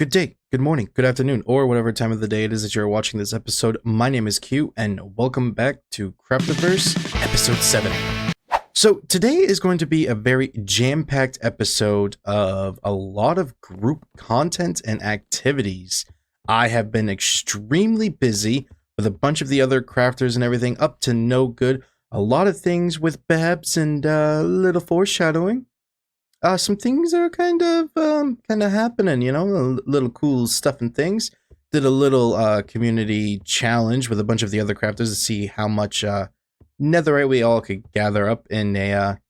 Good day, good morning, good afternoon, or whatever time of the day it is that you're watching this episode. My name is Q, and welcome back to Craftiverse, episode 7. So today is going to be a very jam-packed episode of a lot of group content and activities. I have been extremely busy with a bunch of the other crafters and everything up to no good. A lot of things with Babs and little foreshadowing. Some things are kind of happening, little cool stuff and things. Did a little community challenge with a bunch of the other crafters to see how much netherite we all could gather up in a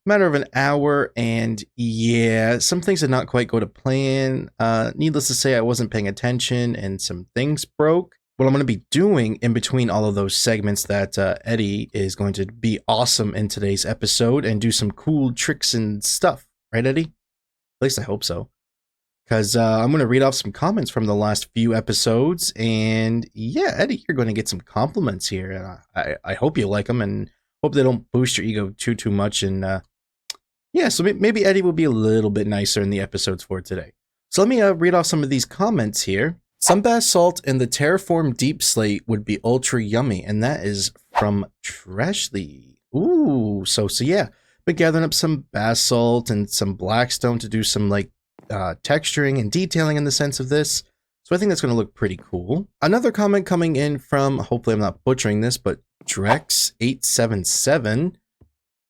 matter of an hour. And yeah, some things did not quite go to plan. Needless to say, I wasn't paying attention and some things broke. What I'm going to be doing in between all of those segments that Eddie is going to be awesome in today's episode and do some cool tricks and stuff. Right, Eddie? At least I hope so. Because I'm going to read off some comments from the last few episodes. And yeah, Eddie, you're going to get some compliments here. And I hope you like them and hope they don't boost your ego too much. And yeah, so maybe Eddie will be a little bit nicer in the episodes for today. So let me read off some of these comments here. Some basalt in the terraform deep slate would be ultra yummy, and that is from Trashly. Ooh, so yeah, been gathering up some basalt and some blackstone to do some texturing and detailing in the sense of this. So I think that's going to look pretty cool. Another comment coming in from, hopefully I'm not butchering this, but Drex877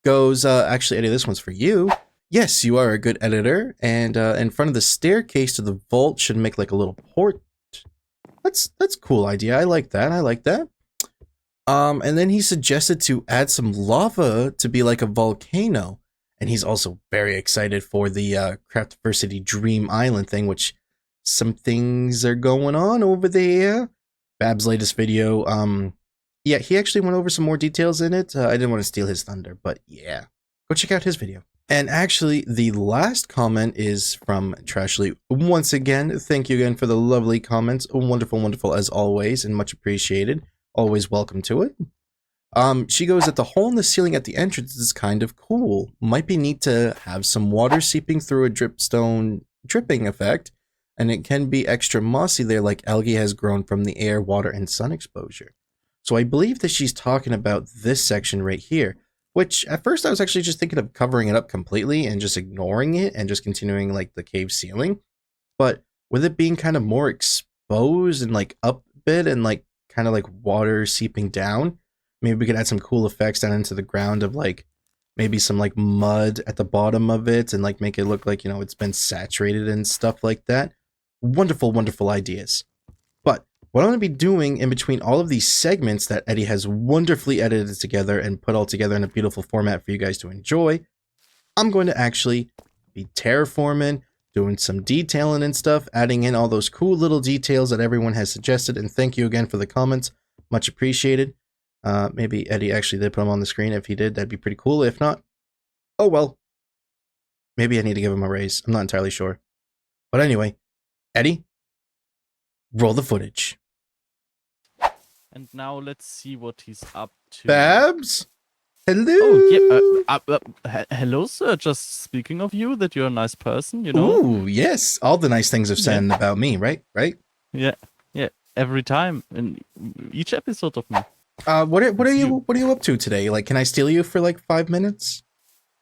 goes, actually Eddie, this one's for you. Yes, you are a good editor, and in front of the staircase to the vault should make like a little port. That's a cool idea. I like that. And then he suggested to add some lava to be like a volcano. And he's also very excited for the Craftiverse Dream Island thing, which some things are going on over there. Bab's latest video, yeah, he actually went over some more details in it. I didn't want to steal his thunder, but yeah, go check out his video. And actually, the last comment is from Trashly. Once again, thank you again for the lovely comments. Wonderful, wonderful as always, and much appreciated. Always welcome to it. She goes that the hole in the ceiling at the entrance is kind of cool. Might be neat to have some water seeping through a dripstone dripping effect, and it can be extra mossy there like algae has grown from the air, water, and sun exposure. So I believe that she's talking about this section right here. Which, at first, I was actually just thinking of covering it up completely and just ignoring it and just continuing, like, the cave ceiling. But with it being kind of more exposed and, like, up a bit and, like, kind of like water seeping down, maybe we could add some cool effects down into the ground of, like, maybe some, like, mud at the bottom of it and, like, make it look like, it's been saturated and stuff like that. Wonderful, wonderful ideas. But what I'm going to be doing in between all of these segments that Eddie has wonderfully edited together and put all together in a beautiful format for you guys to enjoy, I'm going to actually be terraforming, doing some detailing and stuff, adding in all those cool little details that everyone has suggested, and thank you again for the comments. Much appreciated. Maybe Eddie actually did put them on the screen. If he did, that'd be pretty cool. If not, oh well. Maybe I need to give him a raise. I'm not entirely sure. But anyway, Eddie, roll the footage. And now let's see what he's up to. Babs? Hello? Oh, yeah. Hello, sir. Just speaking of you, that you're a nice person, Ooh, yes. All the nice things are said about me, right? Yeah. Every time in each episode of me. What are you up to today? Like, can I steal you for like 5 minutes?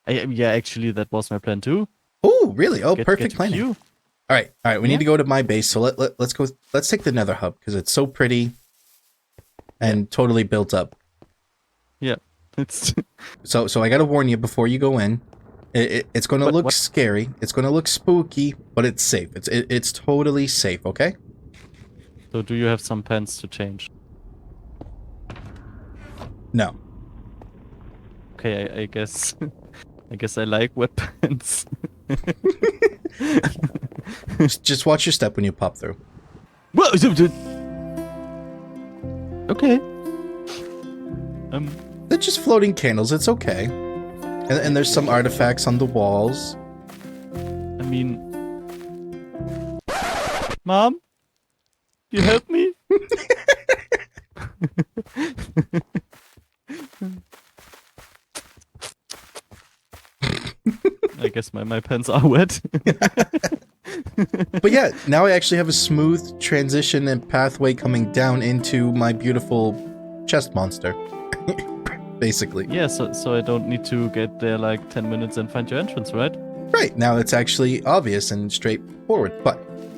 Yeah, actually, that was my plan too. Oh, really? Oh, perfect planning. You. All right. We need to go to my base. So let's go. Let's take the Nether Hub because it's so pretty and totally built up. Yeah, it's. So I gotta warn you before you go in. It's going to look scary. It's going to look spooky, but it's safe. It's totally safe. Okay. So do you have some pants to change? No. Okay, I guess. I guess I like wet pants. Just watch your step when you pop through. Well, okay. They're just floating candles. It's okay. And there's some artifacts on the walls. I mean, Mom, you help me? I guess my pants are wet. But yeah, now I actually have a smooth transition and pathway coming down into my beautiful chest monster. Basically. Yeah, so I don't need to get there like 10 minutes and find your entrance, right? Right, now it's actually obvious and straightforward. But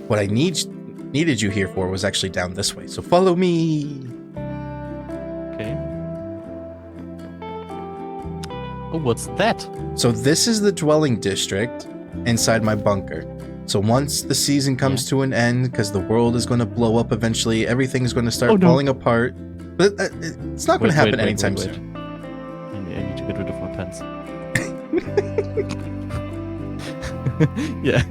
what I needed you here for was actually down this way. So follow me. Okay. Oh, what's that? So this is the dwelling district inside my bunker. So once the season comes to an end, because the world is going to blow up eventually, everything is going to start falling apart. But it's not going to happen anytime soon. I need to get rid of my pants. Yeah.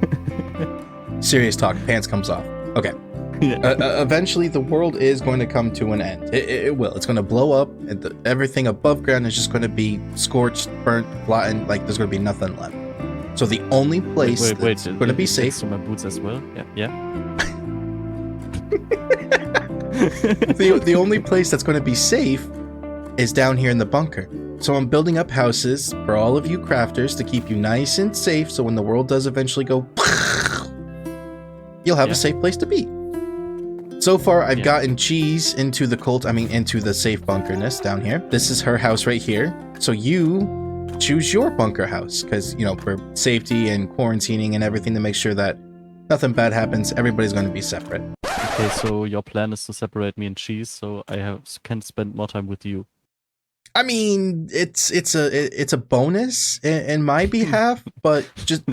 Serious talk, pants comes off. Okay. Yeah. Eventually, the world is going to come to an end. It will. It's going to blow up, and everything above ground is just going to be scorched, burnt, flattened. Like there's going to be nothing left. So the only place that's going to be safe. To my boots as well. Yeah. The only place that's going to be safe is down here in the bunker. So I'm building up houses for all of you crafters to keep you nice and safe. So when the world does eventually go, you'll have a safe place to be. So far, I've gotten Cheese into into the safe bunkerness down here. This is her house right here. So you choose your bunker house because, for safety and quarantining and everything to make sure that nothing bad happens, everybody's going to be separate. Okay, so your plan is to separate me and Cheese, so I can spend more time with you. I mean, it's a bonus in my behalf, but just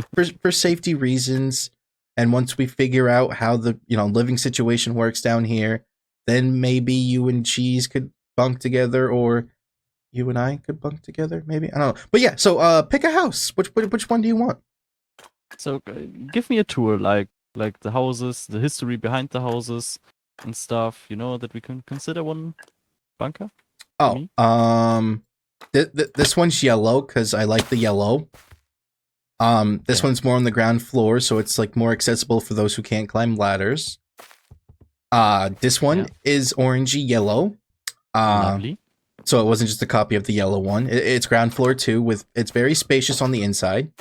for safety reasons. And once we figure out how the living situation works down here, then maybe you and Cheese could bunk together, or you and I could bunk together. Maybe, I don't know. But yeah, so pick a house. Which one do you want? So give me a tour, like the houses, the history behind the houses and stuff. That we can consider one bunker. Oh, this one's yellow because I like the yellow. This one's more on the ground floor, so it's like more accessible for those who can't climb ladders. This one is orangey yellow. Lovely. So it wasn't just a copy of the yellow one. It's ground floor too, it's very spacious on the inside.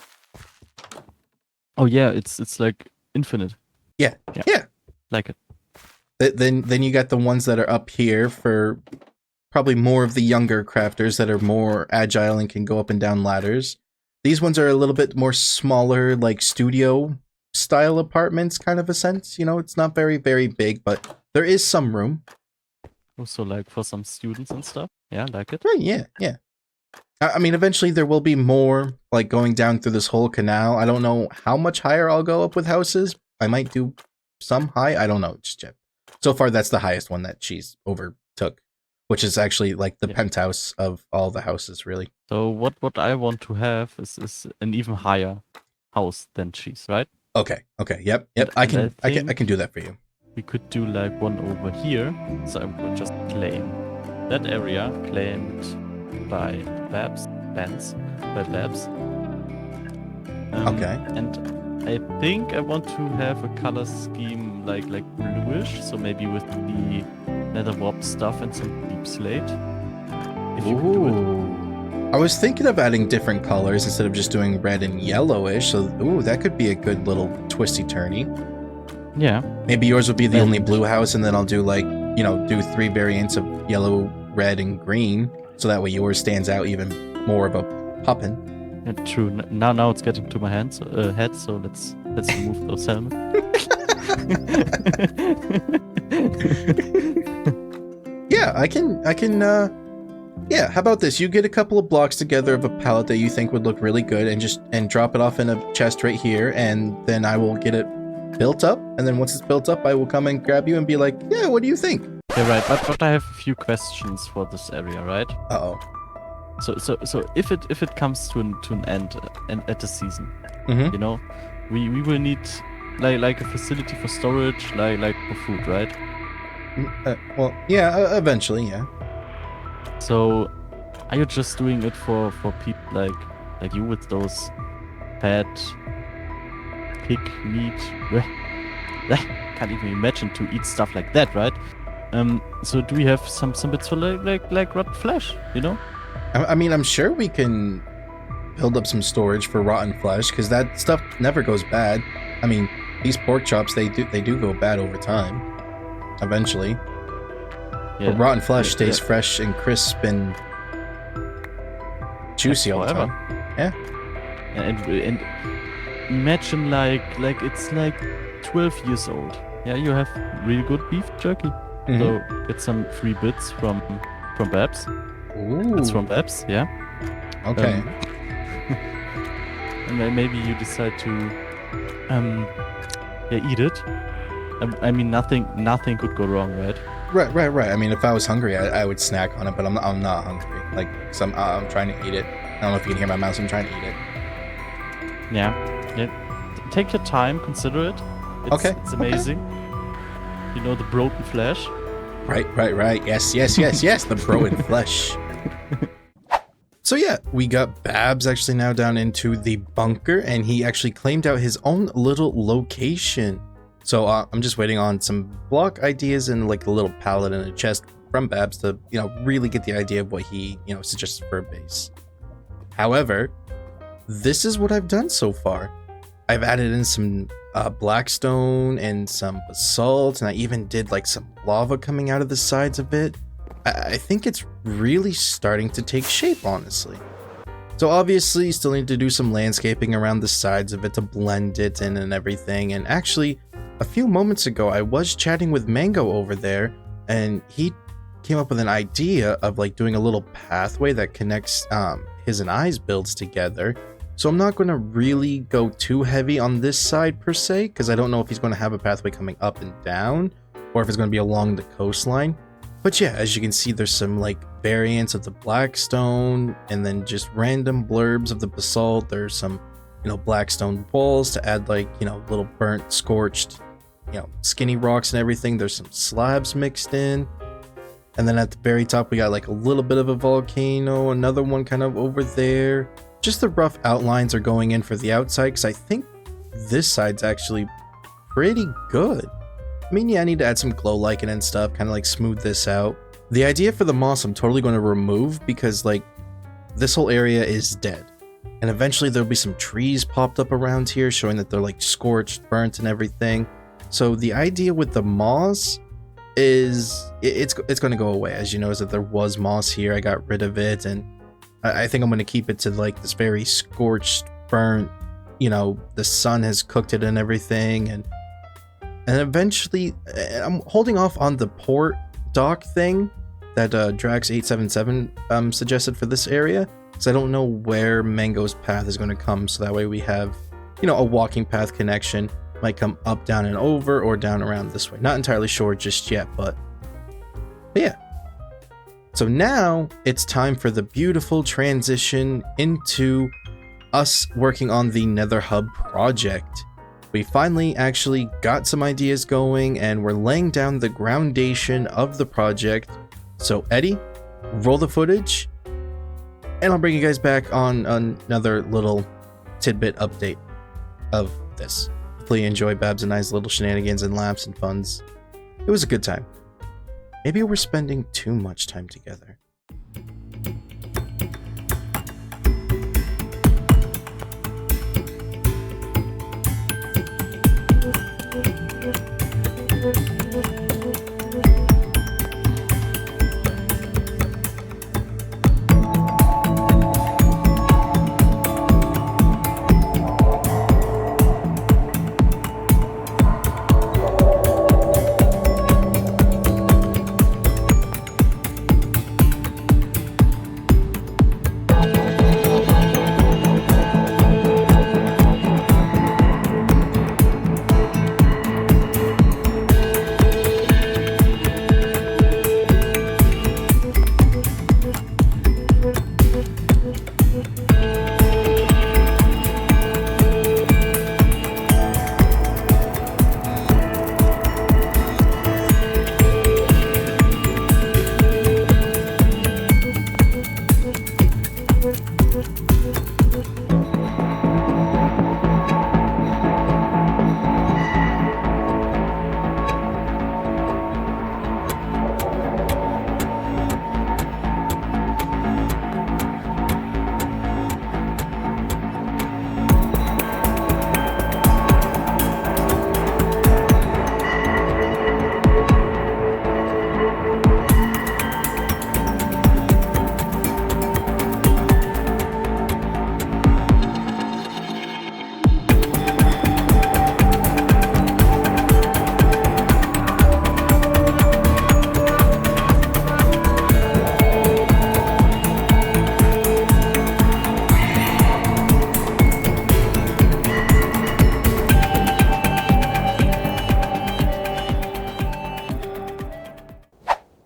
Oh yeah, it's like infinite. Yeah. Like it. Then you got the ones that are up here for probably more of the younger crafters that are more agile and can go up and down ladders. These ones are a little bit more smaller, like studio style apartments, kind of a sense. It's not very, very big, but there is some room. Also, like for some students and stuff. Yeah, like it. Right, yeah. I mean, eventually there will be more, like going down through this whole canal. I don't know how much higher I'll go up with houses. I might do some high. I don't know. Just check. So far, that's the highest one that she's overtook, which is actually like the penthouse of all the houses, really. So what I want to have is an even higher house than Cheese, right? Okay. Yep. I can do that for you. We could do like one over here. So I will just claim that area claimed by Labs. Okay. And I think I want to have a color scheme like bluish, so maybe with the nether warp stuff and some deep slate. If you could do it. I was thinking of adding different colors instead of just doing red and yellowish. So, that could be a good little twisty turny. Yeah. Maybe yours would be the only blue house, and then I'll do do 3 variants of yellow, red, and green, so that way yours stands out even more of a poppin'. Yeah, true. Now it's getting to my head. So let's remove those helmets. Yeah, I can. Yeah, how about this? You get a couple of blocks together of a palette that you think would look really good, and drop it off in a chest right here, and then I will get it built up. And then once it's built up, I will come and grab you and be like, yeah, what do you think? Yeah, right. But I have a few questions for this area, right? Uh-oh. So if it comes to an end and at the season, Mm-hmm. we will need like a facility for storage, like for food, right? Well, yeah, eventually, yeah. So, are you just doing it for people like you with those fat pig meat? Can't even imagine to eat stuff like that, right? So do we have some bits for like rotten flesh? I mean, I'm sure we can build up some storage for rotten flesh because that stuff never goes bad. I mean, These pork chops, they do go bad over time. Eventually. Yeah. But rotten flesh stays fresh and crisp and juicy all the time. Yeah. And imagine like it's like 12 years old. Yeah, you have really good beef jerky. Mhm. So get some free bits from Babs. Ooh. It's from Babs, yeah. Okay. And then maybe you decide to eat it. I mean, nothing could go wrong, right? Right. I mean, if I was hungry, I would snack on it, but I'm not hungry. Like, cause I'm trying to eat it. I don't know if you can hear my mouse. I'm trying to eat it. Yeah. Take your time, consider it. It's amazing. You know, the broken flesh. Right. Yes. The broken flesh. So yeah, we got Babs actually now down into the bunker, and he actually claimed out his own little location. So I'm just waiting on some block ideas and like a little pallet and a chest from Babs to, you know, really get the idea of what he, you know, suggested for a base. However, this is what I've done so far. I've added in some blackstone and some basalt, and I even did like some lava coming out of the sides of it. I think it's really starting to take shape, honestly. So obviously, still need to do some landscaping around the sides of it to blend it in and everything. And actually, a few moments ago, I was chatting with Mango over there, and he came up with an idea of like doing a little pathway that connects his and I's builds together. So I'm not going to really go too heavy on this side per se, because I don't know if he's going to have a pathway coming up and down, or if it's going to be along the coastline. But yeah, as you can see, there's some like variants of the blackstone, and then just random blurbs of the basalt. There's some, you know, blackstone walls to add like, you know, little burnt, scorched, you know, skinny rocks and everything. There's some slabs mixed in. And then at the very top, we got like a little bit of a volcano, another one kind of over there. Just the rough outlines are going in for the outside, because I think this side's actually pretty good. I mean, yeah, I need to add some glow lichen and stuff, kind of like smooth this out. The idea for the moss I'm totally going to remove, because like this whole area is dead. And eventually there'll be some trees popped up around here showing that they're like scorched, burnt and everything. So the idea with the moss is it's going to go away. As you notice that there was moss here, I got rid of it, and I think I'm going to keep it to like this very scorched, burnt, you know, the sun has cooked it and everything. And eventually, I'm holding off on the port dock thing that Drax877 suggested for this area, because I don't know where Mango's path is going to come, so that way we have, you know, a walking path connection. Might come up, down, and over, or down around this way. Not entirely sure just yet, but yeah. So now it's time for the beautiful transition into us working on the Nether Hub project. We finally actually got some ideas going, and we're laying down the groundation of the project. So Eddie, roll the footage, and I'll bring you guys back on another little tidbit update of this. Hopefully you enjoy Babs and I's little shenanigans and laughs and funs. It was a good time. Maybe we're spending too much time together.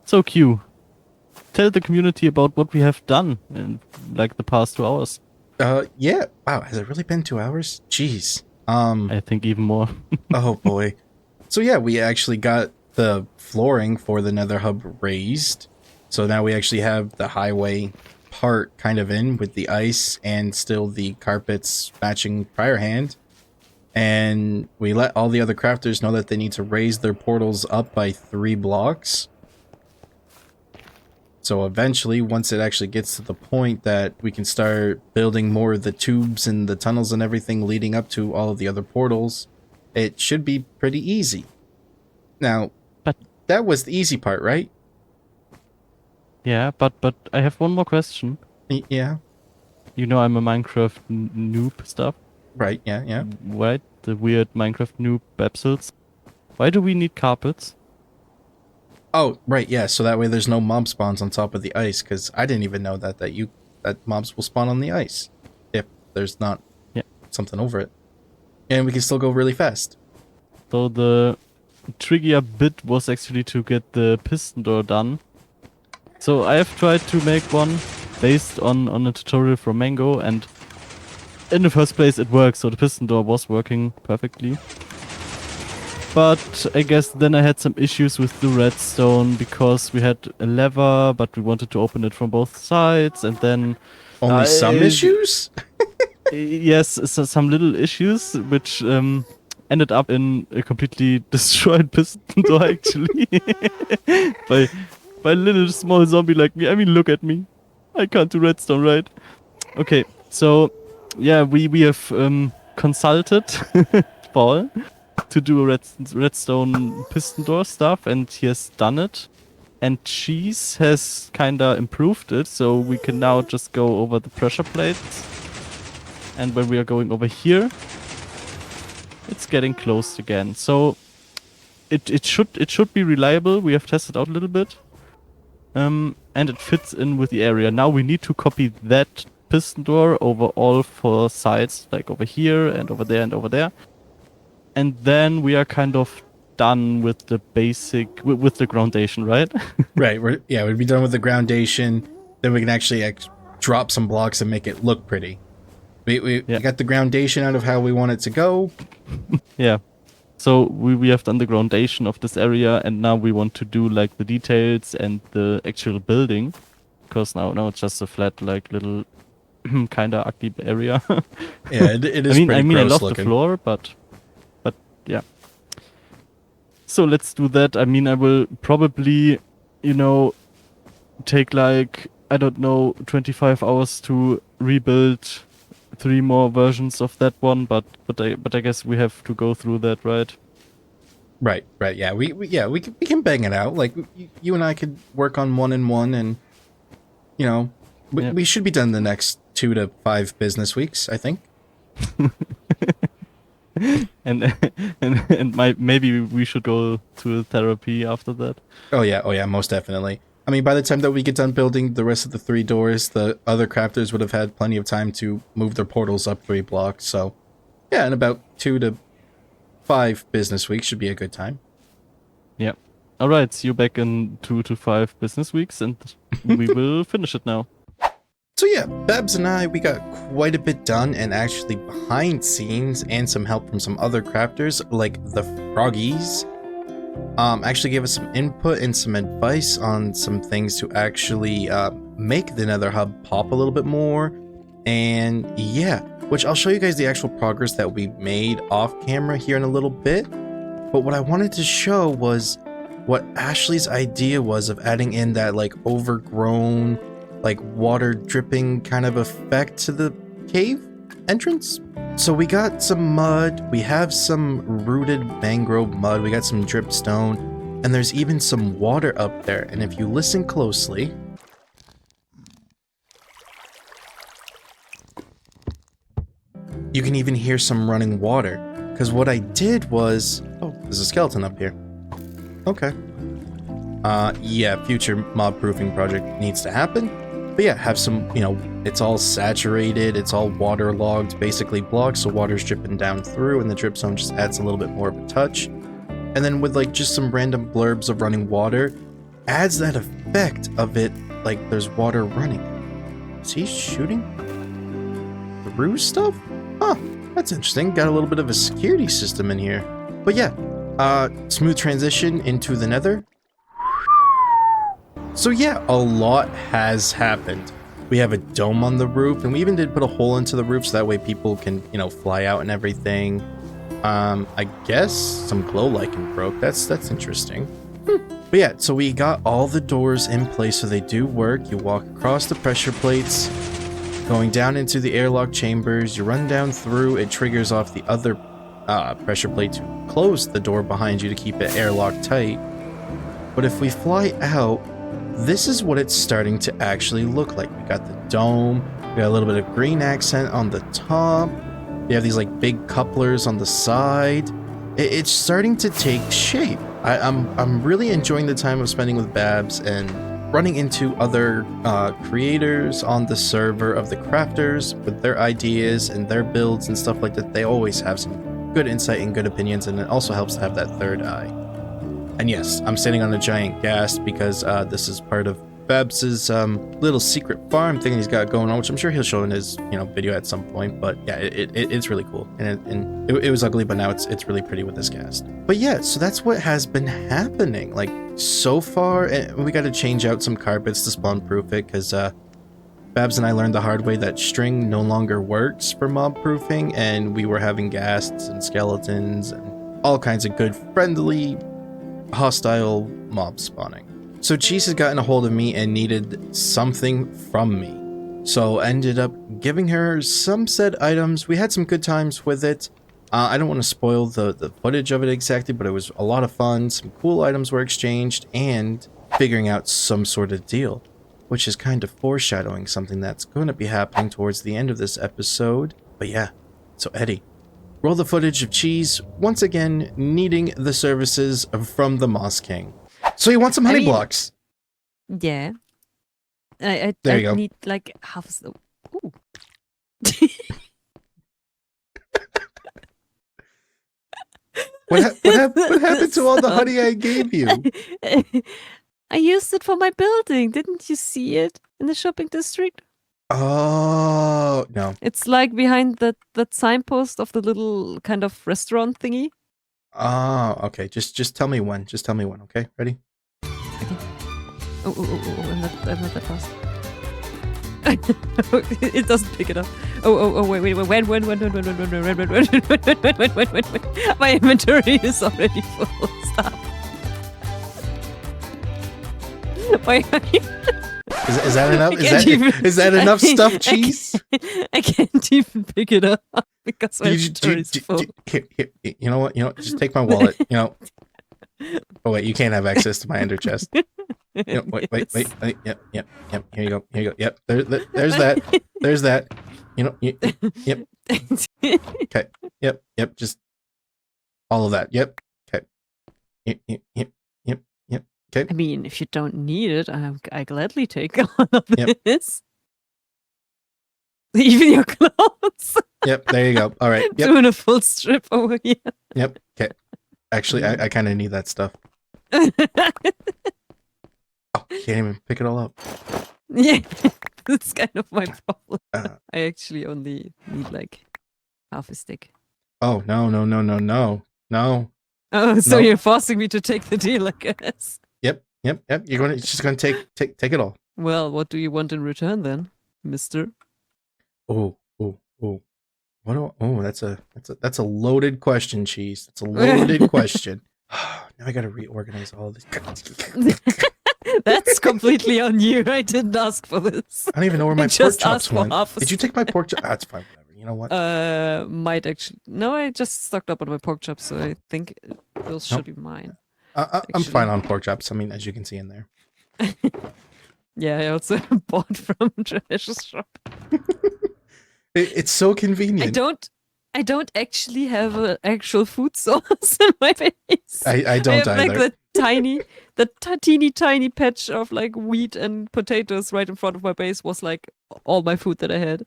So Q, tell the community about what we have done in like the past 2 hours. Yeah. Wow, has it really been 2 hours? Jeez. I think even more. Oh boy. So yeah, we actually got the flooring for the Nether Hub raised. So now we actually have the highway part kind of in with the ice and still the carpets matching prior hand. And we let all the other crafters know that they need to raise their portals up by 3 blocks. So eventually, once it actually gets to the point that we can start building more of the tubes and the tunnels and everything leading up to all of the other portals, it should be pretty easy. Now, But that was the easy part, right? yeah, but I have one more question. Yeah, You know I'm a Minecraft noob stuff, right, yeah. right? The weird Minecraft noob episodes. Why do we need carpets? Oh, right, yeah, so that way there's no mob spawns on top of the ice, because I didn't even know that mobs will spawn on the ice if there's not something over it. And we can still go really fast. So the trickier bit was actually to get the piston door done. So I have tried to make one based on a tutorial from Mango, and in the first place it works, so the piston door was working perfectly. But I guess then I had some issues with the redstone because we had a lever, but we wanted to open it from both sides, and then Only some issues? yes, so some little issues, which ended up in a completely destroyed piston door, actually. by a little small zombie like me. I mean, look at me. I can't do redstone, right? Okay, so yeah, we have consulted Paul to do a redstone piston door stuff, and he has done it. And Cheese has kinda improved it, so we can now just go over the pressure plates. And when we are going over here, it's getting closed again. So it should be reliable. We have tested out a little bit. And it fits in with the area. Now we need to copy that piston door over all 4 sides, like over here and over there and over there. And then we are kind of done with the basic, with the groundation, right? Right, we'd be done with the groundation. Then we can actually drop some blocks and make it look pretty. We got the groundation out of how we want it to go. Yeah. So we have done the groundation of this area, and now we want to do like the details and the actual building. Because now it's just a flat, like little kinda ugly area. Yeah, it is. I mean, I love looking. the floor, but yeah. So let's do that. I mean, I will probably, take like, I don't know, 25 hours to rebuild 3 more versions of that one, but I guess we have to go through that, right? Right. Yeah, we can bang it out. Like you and I could work on 1 and 1, and we should be done the next 2 to 5 business weeks, I think. and maybe we should go to therapy after that. Oh yeah, most definitely. I mean, by the time that we get done building the rest of the 3 doors, the other crafters would have had plenty of time to move their portals up 3 blocks. So, yeah, in about 2 to 5 business weeks should be a good time. Yeah. All right. See you back in 2 to 5 business weeks, and we will finish it now. So yeah, Babs and I, we got quite a bit done, and actually behind scenes, and some help from some other crafters like the Froggies. Actually gave us some input and some advice on some things to actually make the Nether Hub pop a little bit more. And yeah, which I'll show you guys the actual progress that we made off camera here in a little bit. But what I wanted to show was what Ashley's idea was of adding in that like overgrown, like water dripping kind of effect to the cave entrance. So we got some mud, we have some rooted mangrove mud, we got some dripstone, and there's even some water up there. And if you listen closely, you can even hear some running water. Because what I did was, oh, there's a skeleton up here. Okay. Yeah, future mob proofing project needs to happen. But yeah, have some, it's all saturated, it's all waterlogged, basically blocked, so water's dripping down through, and the drip zone just adds a little bit more of a touch. And then with like just some random blurbs of running water, adds that effect of it like there's water running. Is he shooting through stuff? Huh, that's interesting. Got a little bit of a security system in here. But yeah, smooth transition into the Nether. So yeah, a lot has happened. We have a dome on the roof, and we even did put a hole into the roof so that way people can, you know, fly out and everything. I guess some glow lichen broke. That's interesting. But yeah, so we got all the doors in place so they do work. You walk across the pressure plates, going down into the airlock chambers. You run down through, it triggers off the other pressure plate to close the door behind you to keep it airlock tight. But if we fly out, this is what it's starting to actually look like. We got the dome, we got a little bit of green accent on the top. We have these like big couplers on the side. It's starting to take shape. I'm really enjoying the time of spending with Babs and running into other creators on the server of the crafters with their ideas and their builds and stuff like that. They always have some good insight and good opinions, and it also helps to have that third eye. And yes, I'm standing on a giant ghast because this is part of Babs's little secret farm thing he's got going on, which I'm sure he'll show in his video at some point. But yeah, it's really cool, and it was ugly, but now it's really pretty with this ghast. But yeah, so that's what has been happening like so far, and we got to change out some carpets to spawn proof it because Babs and I learned the hard way that string no longer works for mob proofing, and we were having ghasts and skeletons and all kinds of good friendly hostile mob spawning. So Cheese has gotten a hold of me and needed something from me. So ended up giving her some said items. We had some good times with it. I don't want to spoil the footage of it exactly, but it was a lot of fun. Some cool items were exchanged and figuring out some sort of deal, which is kind of foreshadowing something that's going to be happening towards the end of this episode. But yeah, so Eddie, roll the footage of Cheese once again needing the services from the Moss King. So you want some honey blocks? Yeah. I there you go. Need like half a... Ooh. What happened to all the honey I gave you? I used it for my building. Didn't you see it in the shopping district? Oh, no. It's like behind that signpost of the little kind of restaurant thingy. Oh, okay. Just tell me when. Just tell me when, okay? Ready? Okay. Oh, I'm not that fast. It doesn't pick it up. Wait. When. My inventory is already full. Stop. Why are you... Is that enough? Is that enough stuff, Cheese? I can't even pick it up because my inventory is full. Here, you know what? Just take my wallet. Oh wait, you can't have access to my ender chest. Wait. Yep. Here you go. Yep. There's that. There's that. Yep. Okay. Yep. Just all of that. Yep. Okay. Yep. Okay. I mean, if you don't need it, I gladly take all of this. Even your clothes. Yep. There you go. All right. Yep. Doing a full strip over here. Yep. Okay. Actually, I kind of need that stuff. Oh, can't even pick it all up. Yeah, that's kind of my problem. I actually only need like half a stick. Oh, no. Oh, so you're forcing me to take the deal, I guess. Yep. You're just gonna take it all. Well, what do you want in return then, mister? Oh. That's a loaded question, Cheese. That's a loaded question. Now I gotta reorganize all this. That's completely on you. I didn't ask for this. I don't even know where my pork chops went. Did you take my pork chops? That's fine, whatever. You know what? Might actually. No, I just stocked up on my pork chops, so I think those should be mine. I'm fine on pork chops. I mean, as you can see in there. Yeah, I also bought from Treasure Shop. It's so convenient. I don't actually have an actual food source in my base. I don't I have either. Like the teeny tiny patch of like wheat and potatoes right in front of my base was like all my food that I had.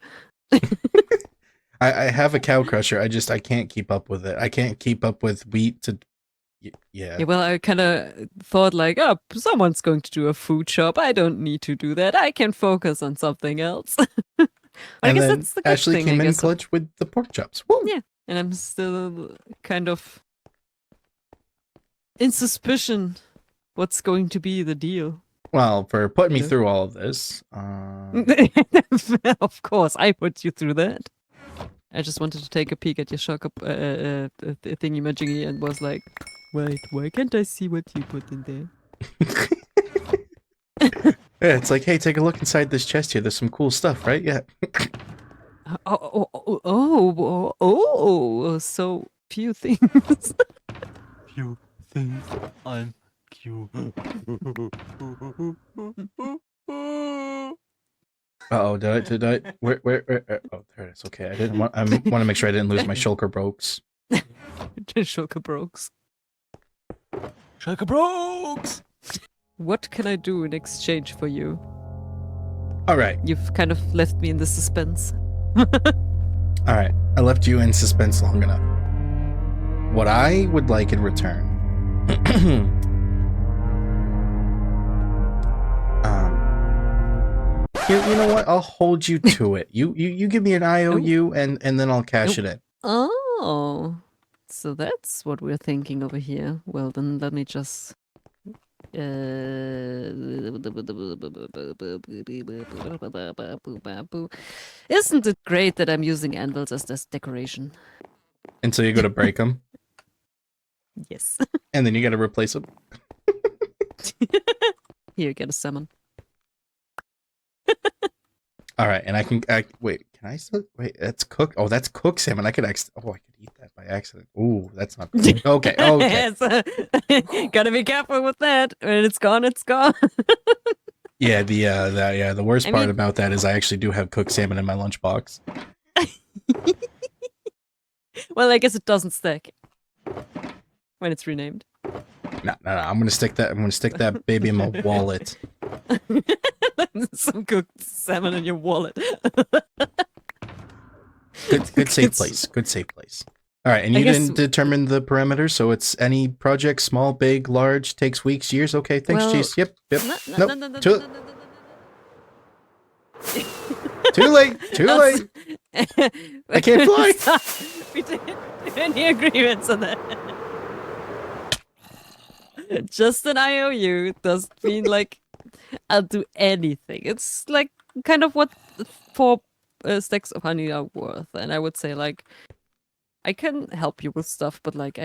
I have a cow crusher. I can't keep up with it. I can't keep up with wheat to Yeah. Yeah, well, I kind of thought like, oh, someone's going to do a food shop. I don't need to do that. I can focus on something else. But I And guess then that's the good Ashley thing, I came in guess. clutch with the pork chops. Woo! Yeah, and I'm still kind of in suspicion what's going to be the deal. Well, for putting me Yeah. through all of this, Of course, I put you through that. I just wanted to take a peek at your shock thingy majiggy and was like, wait, why can't I see what you put in there? yeah, it's like, hey, take a look inside this chest here. There's some cool stuff, right? Yeah. So few things. Few things I'm cute. Uh-oh, did I? Where? Oh, there it is. Okay, I want to make sure I didn't lose my shulker brokes. Shulker brokes. Shulker brokes! What can I do in exchange for you? All right, You've kind of left me in the suspense. all right. I left you in suspense long enough. What I would like in return, you know what? I'll hold you to it. You give me an IOU, and then I'll cash it in. Oh, so that's what we're thinking over here. Well, then let me just. Isn't it great that I'm using anvils as this decoration? Until you go to break them, Yes. and then you got to replace them. Here, get a salmon. All right, and I can wait. Can I still wait? That's cooked. Oh, that's cooked salmon. I could I could eat that by accident. Ooh, that's not good. Okay. Okay. Gotta be careful with that. When it's gone, it's gone. Yeah. The worst part about that is I actually do have cooked salmon in my lunchbox. Well, I guess it doesn't stack when it's renamed. No. I'm gonna stick that baby in my wallet. Some cooked salmon in your wallet. Good safe place. Good safe place. All right, and you didn't determine the parameters, so it's any project, small, big, large, takes weeks, years. Okay, thanks, Well, Cheese. Yep. No. Too late. Too late. I can't fly. Stop. We didn't have any agreements on that. Just an IOU doesn't mean like I'll do anything. It's like kind of what 4 stacks of honey are worth, and I would say like I can help you with stuff, but like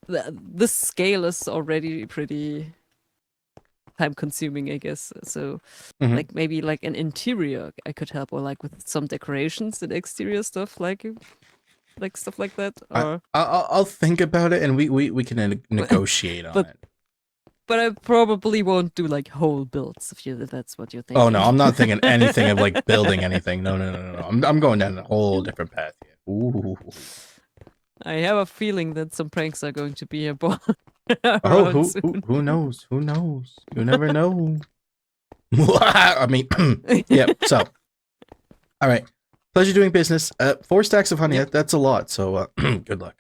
this scale is already pretty time consuming, I guess. So like maybe like an interior I could help, or like with some decorations and exterior stuff, like stuff like that. Or I'll think about it, and we can negotiate on it. But I probably won't do like whole builds if that's what you're thinking. Oh no, I'm not thinking anything of like building anything. No. I'm going down a whole different path here. Ooh. I have a feeling that some pranks are going to be aboard. Who knows? Who knows? You never know. I mean, yeah. So, all right. Pleasure doing business. 4 stacks of honey. Yep. That's a lot. So, good luck.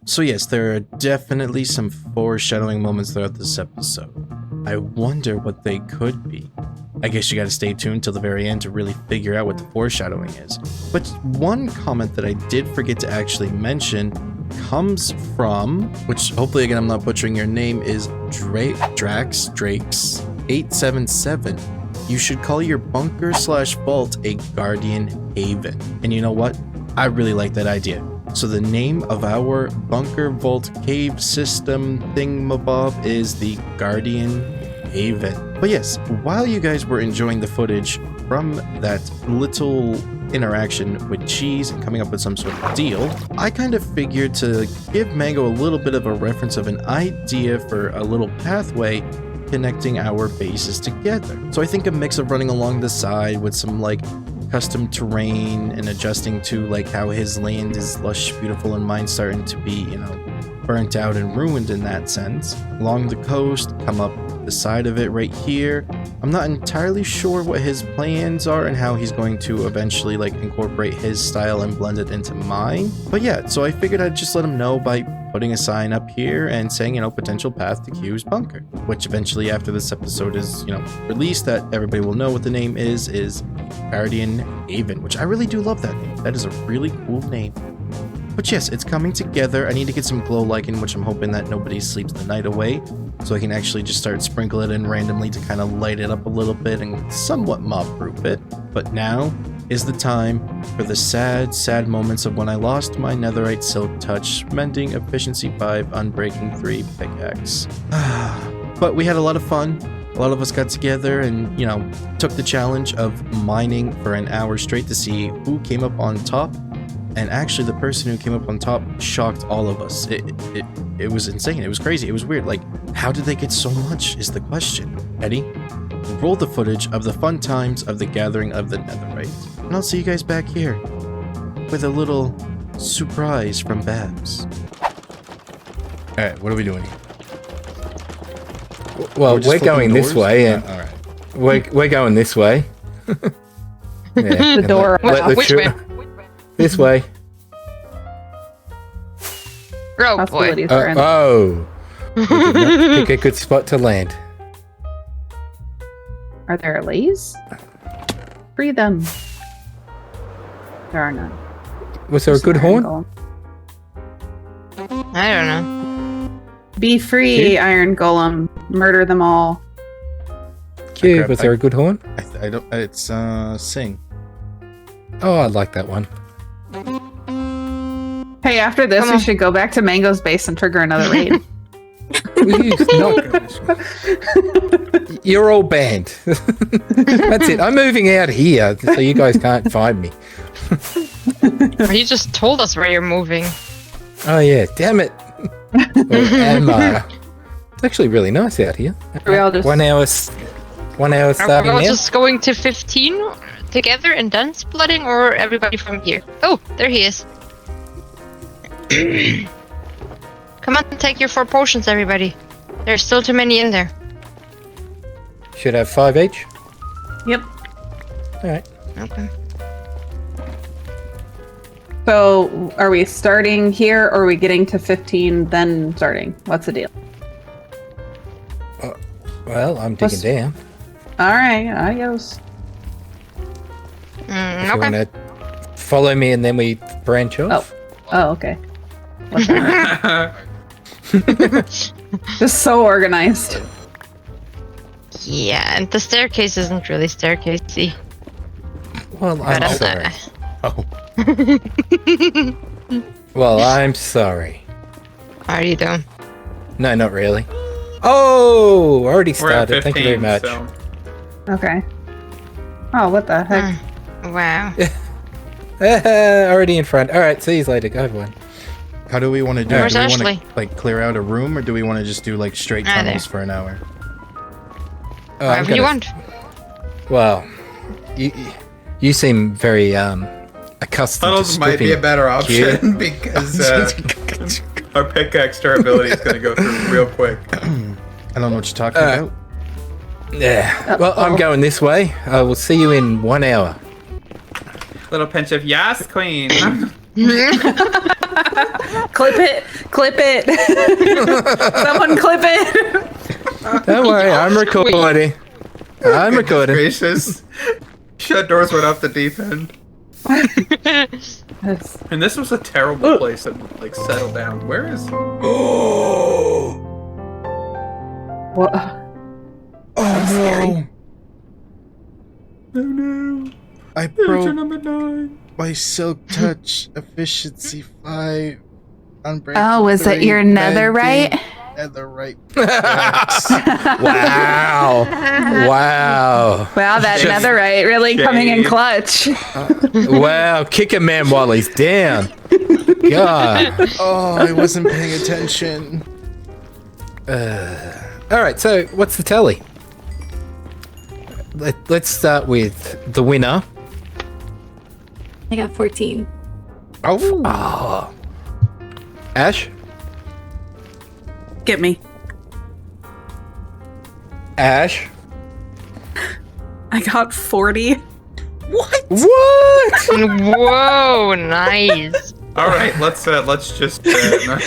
So yes, there are definitely some foreshadowing moments throughout this episode. I wonder what they could be. I guess you gotta stay tuned till the very end to really figure out what the foreshadowing is. But one comment that I did forget to actually mention comes from, which hopefully again I'm not butchering your name, is Drakes877. You should call your bunker/vault a guardian haven. And you know what? I really like that idea. So the name of our bunker vault cave system thingamabob is the Guardian Haven. But yes, while you guys were enjoying the footage from that little interaction with Cheese and coming up with some sort of deal, I kind of figured to give Mango a little bit of a reference of an idea for a little pathway connecting our bases together. So I think a mix of running along the side with some like custom terrain and adjusting to like how his land is lush, beautiful, and mine's starting to be, you know, burnt out and ruined in that sense. Along the coast, come up the side of it right here, I'm not entirely sure what his plans are and how he's going to eventually like incorporate his style and blend it into mine. But yeah, so I figured I'd just let him know by putting a sign up here and saying, you know, potential path to Q's bunker, which eventually after this episode is, you know, released, that everybody will know what the name is Guardian Haven, which I really do love that name. That is a really cool name. But yes, it's coming together. I need to get some glow lichen, which I'm hoping that nobody sleeps the night away, so I can actually just start sprinkling it in randomly to kind of light it up a little bit and somewhat mob-proof it. But now is the time for the sad, sad moments of when I lost my netherite silk touch, mending efficiency 5, unbreaking 3 pickaxe. But we had a lot of fun. A lot of us got together and, you know, took the challenge of mining for an hour straight to see who came up on top. And actually, the person who came up on top shocked all of us. It was insane. It was crazy. It was weird. Like, how did they get so much is the question. Eddie, roll the footage of the fun times of the gathering of the netherite. And I'll see you guys back here with a little surprise from Babs. Alright, what are we doing here? Well, we're going this way, and alright. we're going this way. Yeah, The door. Which way? This way. Oh boy. Possibilities are in. Oh. We did not pick a good spot to land. Are there lays? Free them. There are none. Was there a good Iron horn? Golem. I don't know. Be free, Yeah. Iron Golem. Murder them all. Q, was there a good horn? I don't. It's sing. Oh, I like that one. Hey, after this, Come we on. should go back to Mango's base and trigger another raid. You're all banned. That's it. I'm moving out here so you guys can't find me. You just told us where you're moving. Oh yeah, damn it. Where am I? It's actually really nice out here. We all just 1 hour. 1 hour Are we starting all now. just going to 15 together and then splitting, or everybody from here? Oh, there he is. Come on, take your 4 potions, everybody. There's still too many in there. Should have 5 each. Yep. All right. Okay. So, are we starting here, or are we getting to 15 then starting? What's the deal? Well, I'm digging Let's- down. All right, adios. If you Okay. want to follow me and then we branch off. Oh, okay. What's that? Just so organized. Yeah, and the staircase isn't really staircasey. Well, I'm But, sorry. Oh, Well, I'm sorry. How are you doing? No, not really. Oh, already We're at started. 15, Thank you very much. so Okay. Oh, what the heck? Wow. Already in front. All right, see you later. Go one. how do we want to do it? Where's Do we want Ashley? to like clear out a room, or do we want to just do like straight Ah, tunnels for an hour? Oh, I'm Whatever you gonna- want. Well, you seem very accustomed tunnels to might be a stripping. better option because our pickaxe durability is going to go through real quick. I don't know what you're talking about. Yeah. Well, I'm going this way. I will see you in 1 hour. Little pinch of yes, queen. Clip it! Clip it! Someone clip it! Don't worry, I'm recording. I'm recording. Gracious. Shut doors went off the deep end. Yes. And this was a terrible place to like settle down. Where is? What? Oh Oh no! I Picture broke number 9. my silk touch efficiency 5. Unbreaking Oh, is it 3, your mending netherite? Netherite. pickaxe. Wow. Wow. Wow, that Shade. netherite really coming in Shade. clutch. Wow. Kick a man while he's down. God. Oh, I wasn't paying attention. All right, so what's the tally? Let's start with the winner. I got 14. Oh. Ash? Get me. Ash? I got 40. What? What? Whoa, nice. All right, let's just. All right.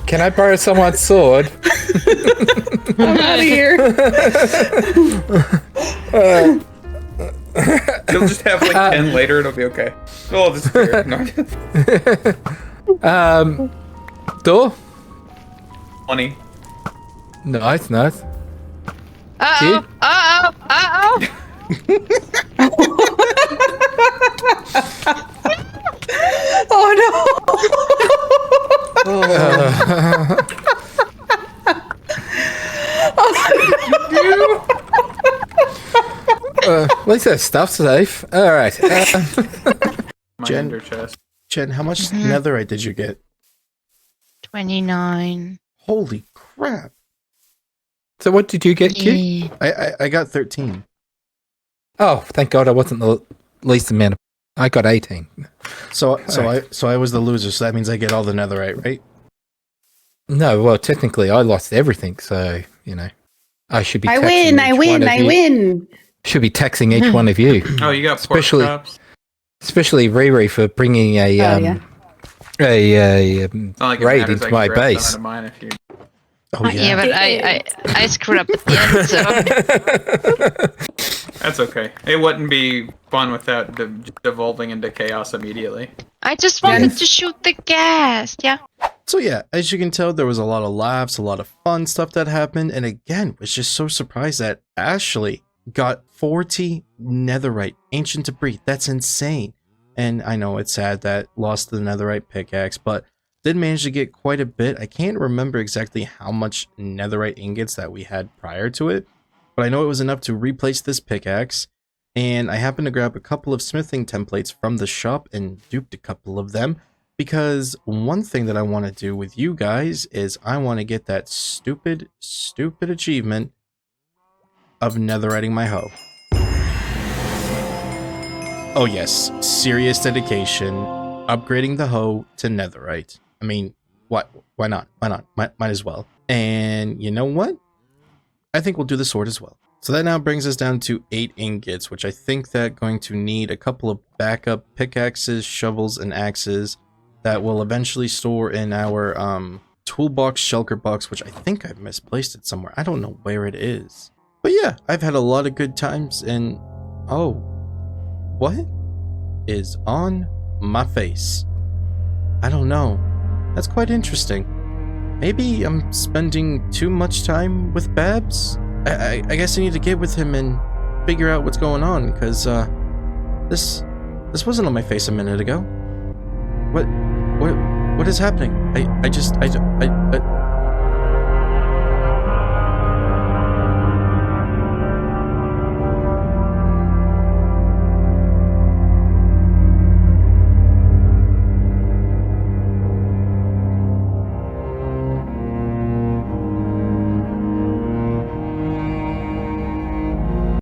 Can I borrow someone's sword? I'm out of here. You'll just have like 10 later. It'll be okay. Oh, this is weird. No. Door? 20. Nice. Uh-oh, uh-oh, uh-oh. Oh At least that stuff's safe. All right. My Jen? ender chest. Jen, how much netherite did you get? 29. Holy crap. So what did you get, Q? Yeah. I got 13. Oh, thank God I wasn't the least amount of... I got 18. So Alright. I was the loser, so that means I get all the netherite, right? No, well, technically I lost everything, so, I should be I taxing win, I each win, one of I you. win. Should be taxing each one of you. Oh, you got pork Especially- chops? Especially Riri for bringing a yeah. Not like it raid matters, into I can my grab some base. out of mine if you... Oh Yeah, but I screwed up at the end, so That's okay. It wouldn't be fun without devolving into chaos immediately. I just wanted to shoot the gas. Yeah. So yeah, as you can tell, there was a lot of laughs, a lot of fun stuff that happened, and again, was just so surprised that Ashley got 40 netherite, ancient debris. That's insane. And I know it's sad that lost the netherite pickaxe, but did manage to get quite a bit. I can't remember exactly how much netherite ingots that we had prior to it, but I know it was enough to replace this pickaxe. And I happened to grab a couple of smithing templates from the shop and duped a couple of them, because one thing that I want to do with you guys is I want to get that stupid achievement of netheriting my hoe. Oh yes, serious dedication, upgrading the hoe to netherite. I mean, what? Why not? Might as well. And you know what? I think we'll do the sword as well. So that now brings us down to 8 ingots, which I think that going to need a couple of backup pickaxes, shovels, and axes that will eventually store in our toolbox, shulker box, which I think I've misplaced it somewhere. I don't know where it is. But yeah, I've had a lot of good times, and oh, what is on my face? I don't know. That's quite interesting. Maybe I'm spending too much time with Babs? I guess I need to get with him and figure out what's going on, because this wasn't on my face a minute ago. What is happening? I